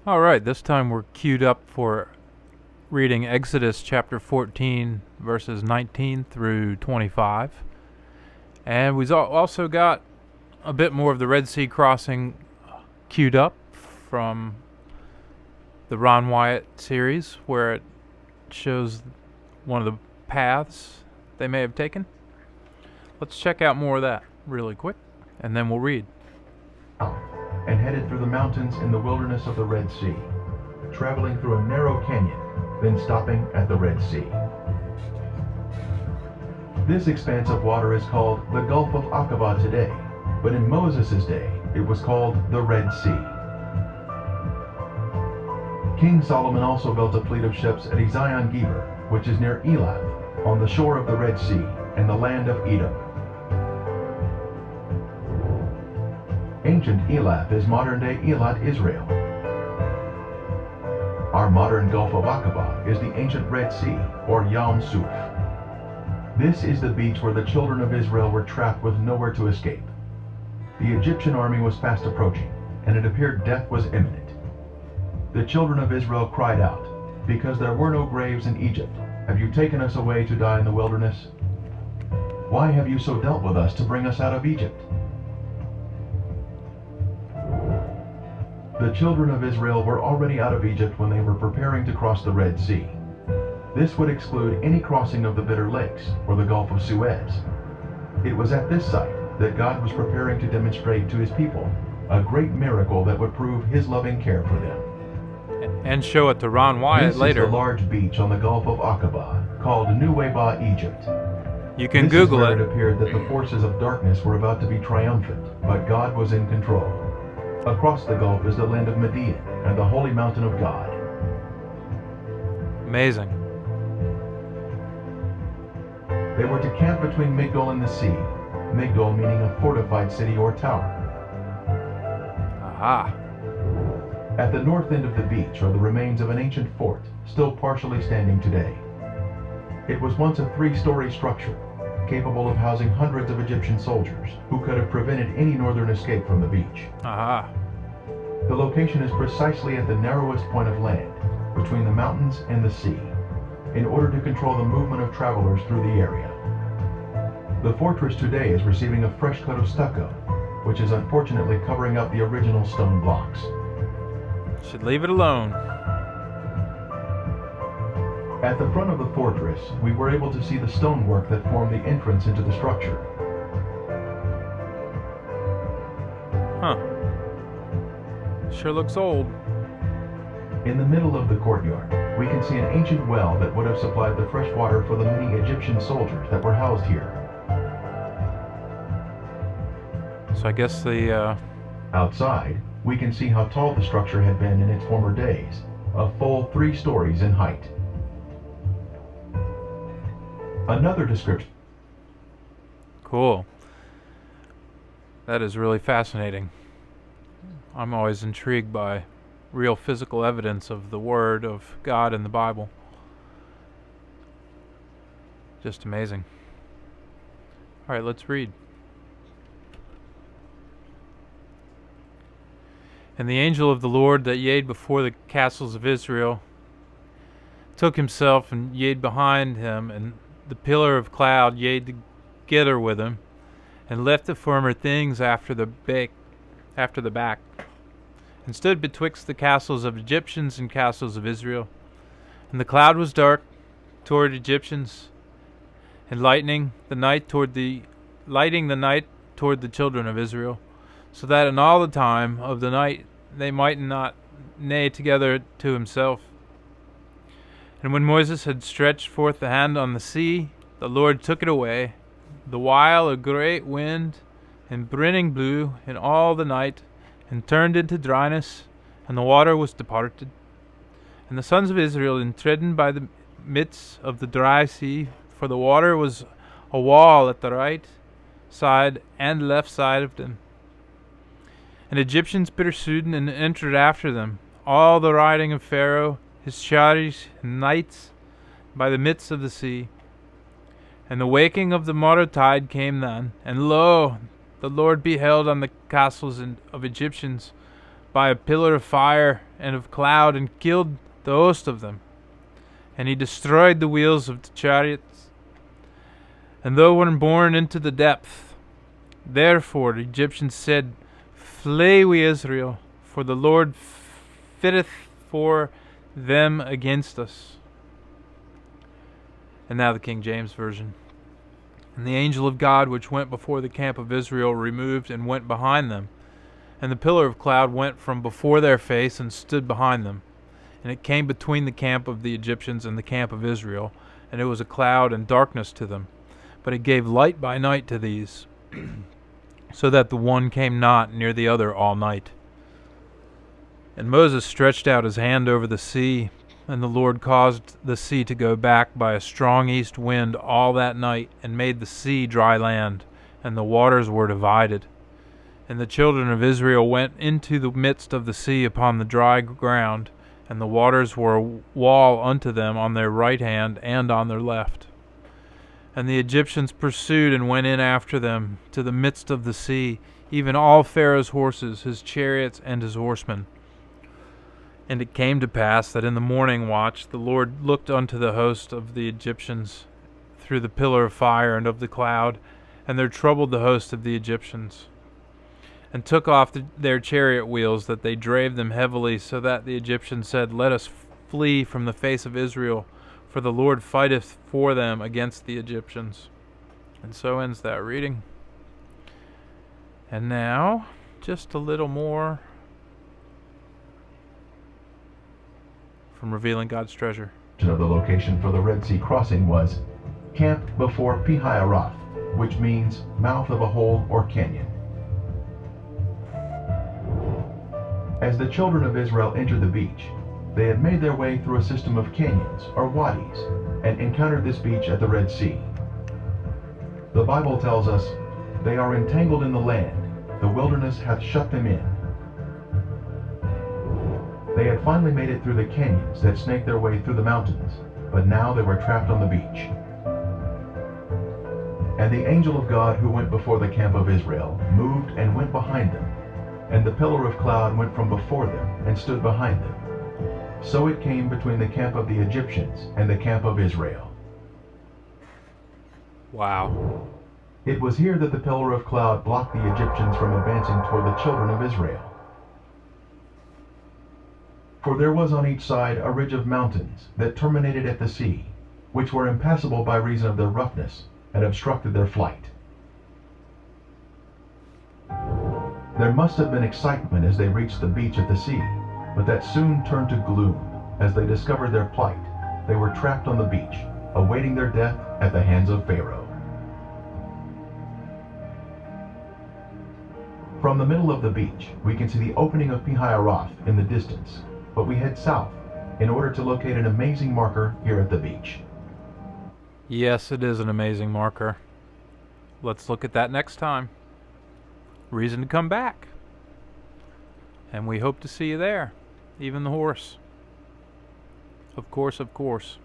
All right, this time we're queued up for reading Exodus chapter 14, verses 19 through 25. And we've also got a bit more of the Red Sea crossing queued up from the Ron Wyatt series, where it shows one of the paths they may have taken. Let's check out more of that really quick, and then we'll read. And headed through the mountains in the wilderness of the Red Sea, traveling through a narrow canyon, then stopping at the Red Sea. This expanse of water is called the Gulf of Aqaba today, but in Moses' day it was called the Red Sea. King Solomon also built a fleet of ships at Ezion-Geber, which is near Elath, on the shore of the Red Sea, and the land of Edom. Ancient Elath is modern-day Eilat, Israel. Our modern Gulf of Aqaba is the ancient Red Sea, or Yam Suf. This is the beach where the children of Israel were trapped with nowhere to escape. The Egyptian army was fast approaching, and it appeared death was imminent. The children of Israel cried out, "Because there were no graves in Egypt, have you taken us away to die in the wilderness? Why have you so dealt with us to bring us out of Egypt?" The children of Israel were already out of Egypt when they were preparing to cross the Red Sea. This would exclude any crossing of the Bitter Lakes or the Gulf of Suez. It was at this site that God was preparing to demonstrate to his people a great miracle that would prove his loving care for them. And show it to Ron Wyatt later. This is the large beach on the Gulf of Aqaba, called Nuweiba, Egypt. You can This Google is where it. It appeared that the forces of darkness were about to be triumphant, but God was in control. Across the Gulf is the land of Midian and the holy mountain of God. Amazing. They were to camp between Migdol and the sea, Migdol meaning a fortified city or tower. Aha. At the north end of the beach are the remains of an ancient fort, still partially standing today. It was once a three-story structure, capable of housing hundreds of Egyptian soldiers who could have prevented any northern escape from the beach. Aha. The location is precisely at the narrowest point of land, between the mountains and the sea, in order to control the movement of travelers through the area. The fortress today is receiving a fresh coat of stucco, which is unfortunately covering up the original stone blocks. Should leave it alone. At the front of the fortress, we were able to see the stonework that formed the entrance into the structure. Huh. Sure looks old. In the middle of the courtyard, we can see an ancient well that would have supplied the fresh water for the many Egyptian soldiers that were housed here. So I guess the, Outside, we can see how tall the structure had been in its former days, a full 3 stories in height. Another description. Cool. That is really fascinating. I'm always intrigued by real physical evidence of the Word of God in the Bible. Just amazing. All right, let's read. And the angel of the Lord that yede before the castles of Israel took himself and yede behind him, and the pillar of cloud yede together with him, and left the former things after the back, and stood betwixt the castles of Egyptians and castles of Israel. And the cloud was dark toward Egyptians, and lighting the night toward the children of Israel, so that in all the time of the night they might not nay together to himself. And when Moses had stretched forth the hand on the sea, the Lord took it away, the while a great wind and brenning blew in all the night, and turned into dryness, and the water was departed. And the sons of Israel entreated by the midst of the dry sea, for the water was a wall at the right side and left side of them. And Egyptians pursued and entered after them, all the riding of Pharaoh, his chariots and knights, by the midst of the sea. And the waking of the water tide came then, and lo, the Lord beheld on the castles of Egyptians by a pillar of fire and of cloud, and killed the host of them. And he destroyed the wheels of the chariots, and those were borne into the depth. Therefore the Egyptians said, Flee we Israel, for the Lord fitteth for them against us. And now the King James Version. And the angel of God which went before the camp of Israel removed and went behind them. And the pillar of cloud went from before their face and stood behind them. And it came between the camp of the Egyptians and the camp of Israel, and it was a cloud and darkness to them. But it gave light by night to these, so that the one came not near the other all night. And Moses stretched out his hand over the sea, and the Lord caused the sea to go back by a strong east wind all that night, and made the sea dry land, and the waters were divided. And the children of Israel went into the midst of the sea upon the dry ground, and the waters were a wall unto them on their right hand and on their left. And the Egyptians pursued and went in after them to the midst of the sea, even all Pharaoh's horses, his chariots, and his horsemen. And it came to pass that in the morning watch the Lord looked unto the host of the Egyptians through the pillar of fire and of the cloud, and there troubled the host of the Egyptians, and took off their chariot wheels, that they drave them heavily, so that the Egyptians said, Let us flee from the face of Israel, for the Lord fighteth for them against the Egyptians. And so ends that reading. And now, just a little more from Revealing God's Treasure. The location for the Red Sea crossing was Camp before Pi-hahiroth, which means mouth of a hole or canyon. As the children of Israel entered the beach, they had made their way through a system of canyons or wadis and encountered this beach at the Red Sea. The Bible tells us, They are entangled in the land, the wilderness hath shut them in. They had finally made it through the canyons that snake their way through the mountains, but now they were trapped on the beach. And the angel of God who went before the camp of Israel moved and went behind them, and the pillar of cloud went from before them and stood behind them. So it came between the camp of the Egyptians and the camp of Israel. Wow. It was here that the pillar of cloud blocked the Egyptians from advancing toward the children of Israel. For there was on each side a ridge of mountains that terminated at the sea, which were impassable by reason of their roughness, and obstructed their flight. There must have been excitement as they reached the beach at the sea, but that soon turned to gloom as they discovered their plight. They were trapped on the beach, awaiting their death at the hands of Pharaoh. From the middle of the beach, we can see the opening of Pi-hahiroth in the distance, but we head south in order to locate an amazing marker here at the beach. Yes, it is an amazing marker. Let's look at that next time. Reason to come back. And we hope to see you there. Even the horse. Of course, of course.